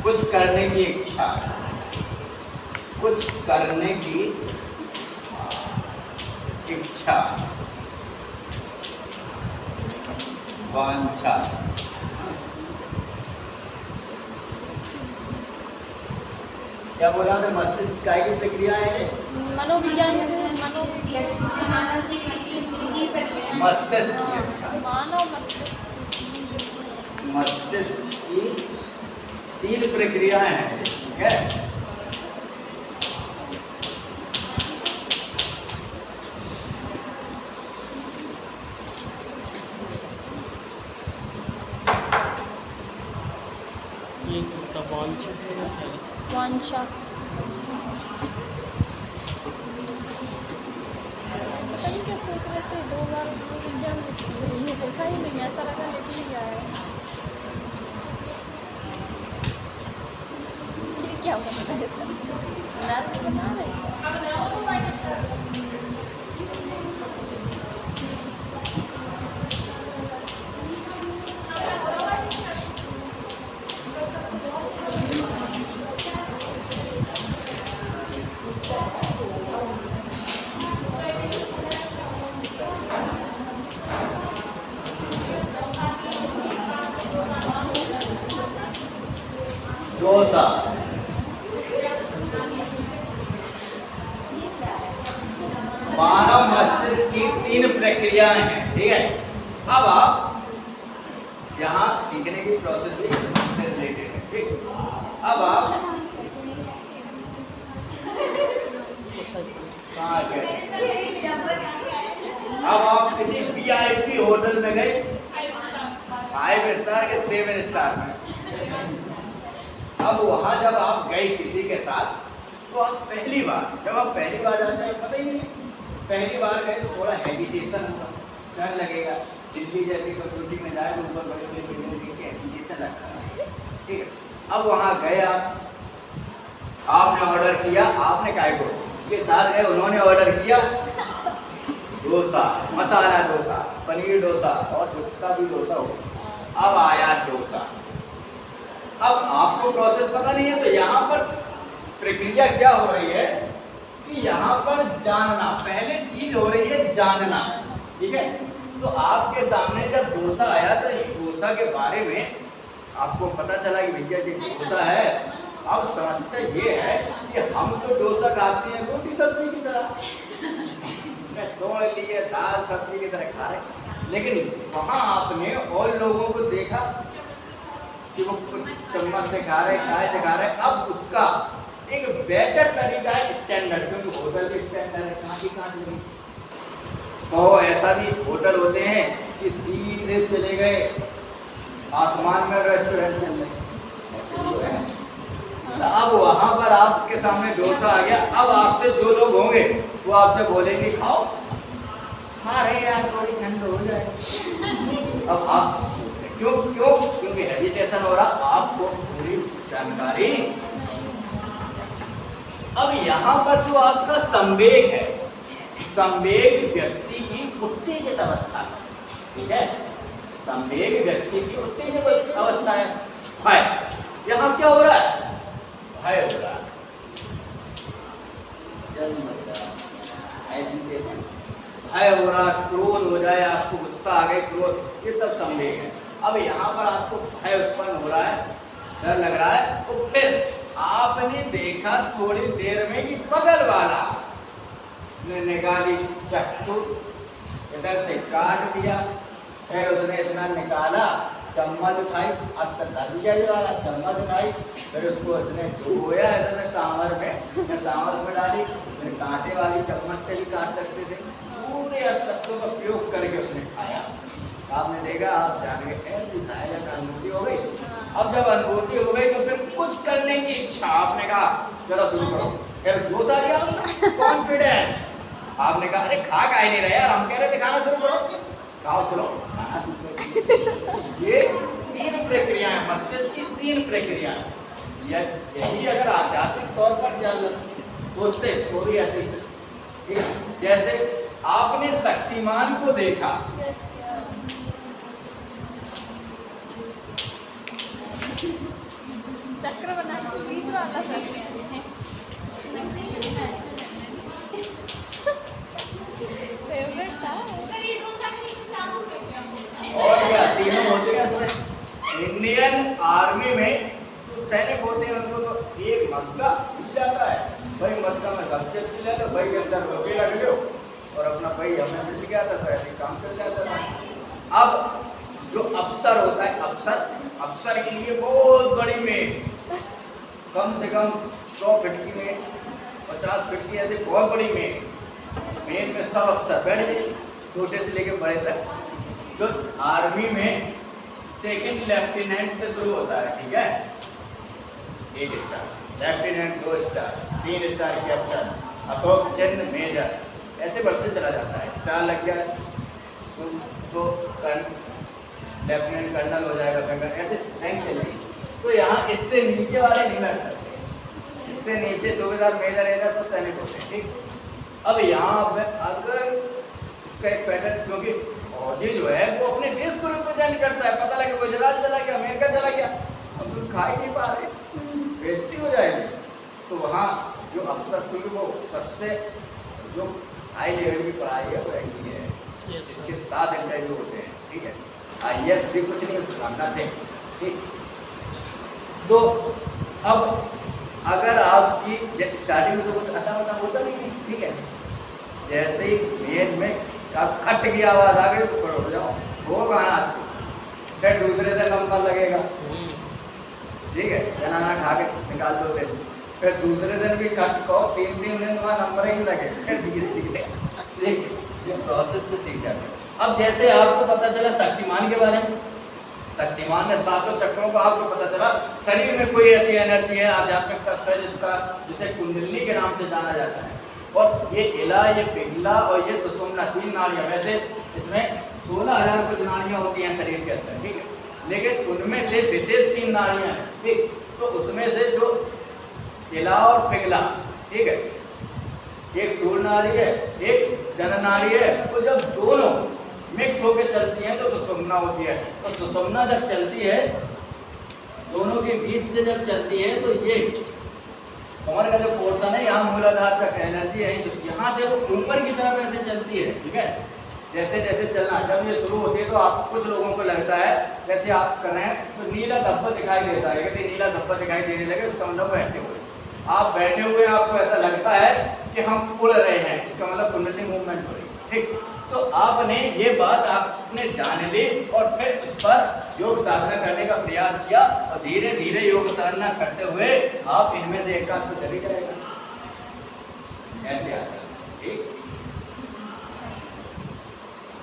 कुछ करने की इच्छा, कुछ करने की इच्छा, वांछा। क्या बोला मैं? मस्तिष्क काय की प्रक्रिया है? मनोविज्ञान मस्तिष्क की इच्छा, मानव मस्तिष्क मस्तिष्क की 3 प्रक्रियाएं हैं, ठीक है? वांछा। पता नहीं क्या सोच रहे थे, 2 बार विज्ञान ये देखा ही नहीं, ऐसा लगा लिख ही गया है। ये क्या बना है सर? मैथ बना रहे हैं डोसा। मानव मस्तिष्क की 3 प्रक्रियाएं हैं, ठीक है? अब आप यहाँ सीखने की प्रोसेस भी इससे रिलेटेड है, ठीक? अब आप कहाँ गए? अब आप किसी VIP होटल में गए, 5 स्टार के 7 स्टार में। अब वहां जब आप गए किसी के साथ, तो आप पहली बार, जब आप पहली बार जाते हैं, पता ही नहीं, पहली बार गए तो थोड़ा हेजिटेशन होगा, डर लगेगा। दिल्ली जैसी कम्युनिटी में जाए तो ऊपर बड़े बड़े बिल्डिंग देख के हेजिटेशन लगता है, ठीक है? अब वहां गए आप, आपने ऑर्डर किया, आपने काय को के साथ गए, उन्होंने ऑर्डर किया डोसा, मसाला डोसा, पनीर डोसा और गुप्ता भी डोसा हो। अब आया डोसा। अब आपको प्रोसेस पता नहीं है, तो यहाँ पर प्रक्रिया क्या हो रही है कि यहाँ पर जानना, पहले चीज हो रही है जानना, ठीक है? तो आपके सामने जब डोसा आया तो इस डोसा के बारे में आपको पता चला कि भैया जी डोसा है। अब समस्या ये है कि हम तो डोसा खाते हैं रोटी सब्जी की तरह, तोड़ लिए दाल सब्जी की तरह खा रहे, लेकिन वहाँ आपने और लोगों को देखा कि वो चम्मच से खा रहे, चाय से खा रहे। अब उसका एक बेटर तरीका है स्टैंडर्ड, क्योंकि होटल के स्टैंडर्ड है, कहाँ से लगी। तो ऐसा भी होटल होते हैं कि सीधे चले गए आसमान में रेस्टोरेंट चल रहे, ऐसे भी है। तो अब वहाँ पर आपके सामने डोसा आ गया। अब आपसे जो लोग होंगे वो आपसे बोलेंगे खाओ, खा रहे यार, थोड़ी ठंड हो जाए। अब आप क्योंकि हेजिटेशन हो रहा, आपको पूरी जानकारी। अब यहाँ पर जो आपका संवेग है, संवेग व्यक्ति की उत्तेजित अवस्था है, ठीक है? संवेग व्यक्ति की उत्तेजित अवस्था है। भय, यहाँ क्या हो रहा है? भय हो रहा है, भय हो रहा, क्रोध हो जाए, आपको गुस्सा आ गए, क्रोध, ये सब संवेग है। अब यहाँ पर आपको भय उत्पन्न हो रहा है, डर लग रहा है, तो फिर आपने देखा थोड़ी देर में कि बगल वाला ने निकाली चक्कू, इधर से काट दिया, फिर उसने इतना निकाला, चम्मच उठाई, अस्तर धर दिया ये वाला, चम्मच उठाई, फिर उसको उसने डुबोया इसमें सांभर में, या सांभर में डाली, फिर कांटे वाली चम्मच से भी काट सकते थे, पूरे अस्त्रों का प्रयोग करके उसने खाया। आपने देखा, आप जान गए, ऐसे खाया जाता, अनुभूति हो गई। अब जब अनुभूति हो गई तो फिर कुछ करने की इच्छा, आपने कहा चलो शुरू करो, फिर जोश आ गया, कॉन्फिडेंस। आपने कहा अरे खा काहे नहीं रहे यार, हम कह रहे थे खाना शुरू करो, खाओ चलो खाना शुरू करो। ये 3 प्रक्रियाएं, मस्तिष्क की 3 प्रक्रियाएं। यही अगर आध्यात्मिक तौर पर चल सोचते तो भी ऐसे ही, ठीक है? जैसे आपने शक्तिमान को देखा, चक्र बना के बीच वाला सर फेवरेट था। और क्या तीनों होते हैं इसमें। इंडियन आर्मी में जो सैनिक होते हैं उनको तो एक मक्का मिल जाता है, भाई मक्का में सबसे मिल जाता है, भाई के अंदर रोके लग लो और अपना भाई हमें मिल गया था, तो ऐसे काम चल जाता था। अब जो अफसर होता है, अफसर के लिए बहुत बड़ी मेज, कम से कम 100 फीट की मेज, 50 फीट की, ऐसे बहुत बड़ी मेज में सब अफसर बैठ गए, छोटे से लेके बड़े तक। जो आर्मी में सेकंड लेफ्टिनेंट से शुरू होता है, ठीक है, 1 star, lieutenant 2 star, 3 star captain, Ashok Chandra major, ऐसे बढ़ते चला जाता है। स्टार लग गया तो लेफ्टिनेंट कर्नल हो जाएगा, फिर ऐसे रैंक चलेगी। तो यहाँ इससे नीचे वाले नहीं बैठ सकते, इससे नीचे सूबेदार मेजर सब सैनिक होते हैं, ठीक। अब यहाँ अगर उसका एक पैटर्न, क्योंकि फौजी जो है वो अपने देश को रिप्रेजेंट करता है, पता लगे गुजरात चला गया, अमेरिका चला गया, हम लोग खा ही नहीं पा रहे, बेइज्जती हो जाएगी। तो वहाँ जो अफसर, क्योंकि वो सबसे जो हाई लेवल की पढ़ाई है वो एनडीए है, इसके 7 इंटरव्यू होते हैं, ठीक है। IAS भी कुछ नहीं उसका नथिंग, ठीक। तो अब अगर आपकी स्टार्टिंग में तो कुछ अता पता होता नहीं, ठीक है, जैसे ही मेज में आप खट की आवाज़ आ गई तो पर उठ जाओ, वो गाना आज को, फिर दूसरे दिन नंबर लगेगा, ठीक है, जनाना खा के निकाल दो फिर दूसरे दिन भी कट को 3 दिन वहाँ नंबर ही लगे, फिर धीरे धीरे सीख, ये प्रोसेस से सीख जाते हैं। अब जैसे आपको पता चला शक्तिमान के बारे में, शक्तिमान में 7 चक्रों को आपको पता चला, शरीर में कोई ऐसी एनर्जी है, आध्यात्मिक तत्व है जिसे कुंडलिनी के नाम से जाना जाता है। और ये इला, ये पिघला और ये सुषुम्ना, 3 नाड़ियाँ। वैसे इसमें 16,000 कुछ नाड़ियाँ होती हैं शरीर के अंदर, ठीक है, लेकिन उनमें से विशेष 3 नाड़ियाँ हैं, ठीक। तो उसमें से जो इला और पिघला, ठीक है, एक सूर्य नाड़ी है, एक जन नाड़ी है, तो जब दोनों मिक्स होकर चलती हैं तो सुषुम्ना होती है। तो सुषुम्ना जब चलती है, दोनों के बीच से जब चलती है, तो ये कमर का जो पोर्शन है, यहाँ मूलाधार तक एनर्जी है, यहाँ से वो ऊपर की तरफ ऐसे चलती है, ठीक है। जैसे जैसे चलना, जब ये शुरू होती है तो आप कुछ लोगों को लगता है जैसे आप कर रहे हैं तो नीला धब्बा दिखाई देता है, यदि नीला धब्बा दिखाई देने लगे उसका मतलब वो एक्टिव हो। आप बैठे हुए आपको ऐसा लगता है कि हम उड़ रहे हैं, इसका मतलब कुंडली मूवमेंट हो रही है, ठीक। तो आपने ये बात आपने जान ली और फिर उस पर योग साधना करने का प्रयास किया और धीरे धीरे योग साधना करते हुए आप इनमें से एक आध तो चली जाएगा, ऐसे आता है।